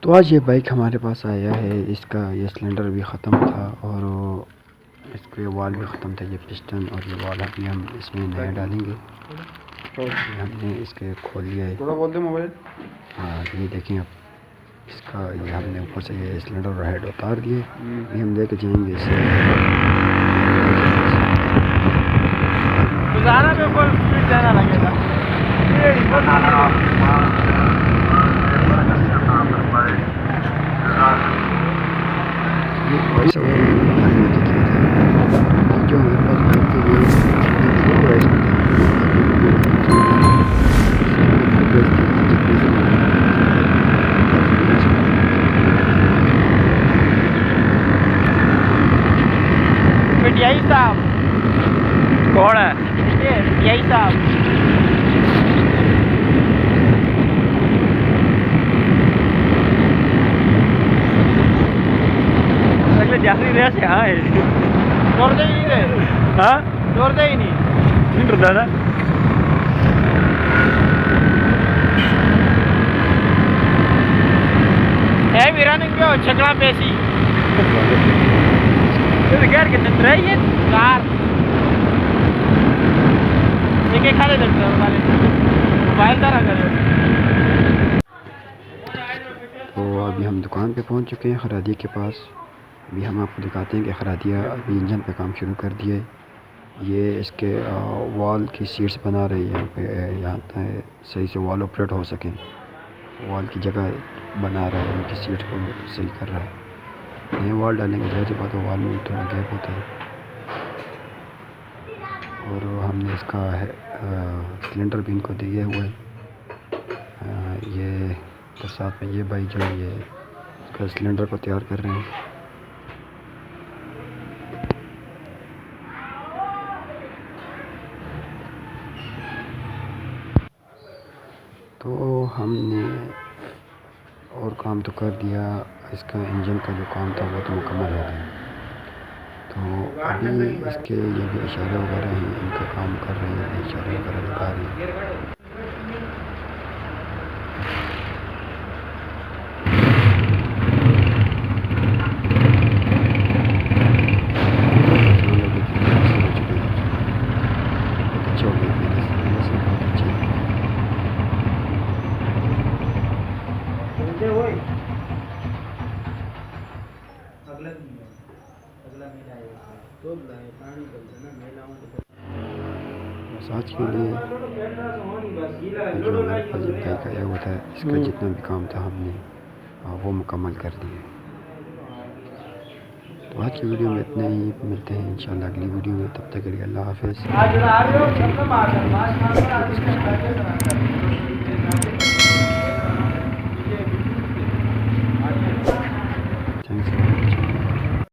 तो आज ये बाइक हमारे पास आया है। इसका ये सिलेंडर भी ख़त्म था और इसके वाल भी ख़त्म था, ये पिस्टन और ये वाल अभी हम इसमें नया डालेंगे। हमने इसके खोल लिया है, थोड़ा बोल दे मोबाइल। हाँ ये देखें आप, इसका ये हमने ऊपर से ये सिलेंडर और हेड उतार दिए। ये हम लेके जाएंगे इसे जाना लगेगा। वॉइस ओवर करने की किया था जो हमारे पास बाइक के लिए वॉइस पिटियाई साहब कौन है? ये पिटियाई साहब जाफरी रहा से हाँ है जोर दे ही नहीं रे। हाँ जोर दे ही नहीं डरता ना। है मेरा नहीं क्यों छकड़ा पैसी तो घर के अंदर है ये कार एक एक खाले देते हैं वाले मोबाइल तारा करे। तो अभी हम दुकान पे पहुंच चुके हैं खरादिया के पास। अभी हम आपको दिखाते हैं कि खरादिया अभी इंजन पे काम शुरू कर दिया है। ये इसके वॉल की सीट्स बना रही है पे यहाँ तक सही से वॉल ऑपरेट हो सकें। वॉल की जगह बना रहा है, उनकी सीट को सही कर रहा है। नए वॉल डालेंगे जाहिर सी बात है वॉल में थोड़ा गैप होता है। और हमने इसका सिलेंडर भी इनको दिए हुए है। ये तो साथ में ये भाई जो ये इसका सिलेंडर को तैयार कर रहे हैं। तो हमने और काम तो कर दिया, इसका इंजन का जो काम था वो तो मुकम्मल हो गया। तो अभी इसके ये जो इशारे वगैरह हैं इनका काम कर रहे हैं, इशारे वगैरह लगा रहे हैं। अच्छा हो गया, बहुत अच्छे आज के लिए जो हमारे पास जब बाइक आया हुआ था इसका जितना भी काम था हमने वो मुकम्मल कर दिया। तो आज की वीडियो में इतना ही, मिलते हैं इंशाल्लाह अगली वीडियो में। तब तक के लिए अल्लाह हाफ़िज़।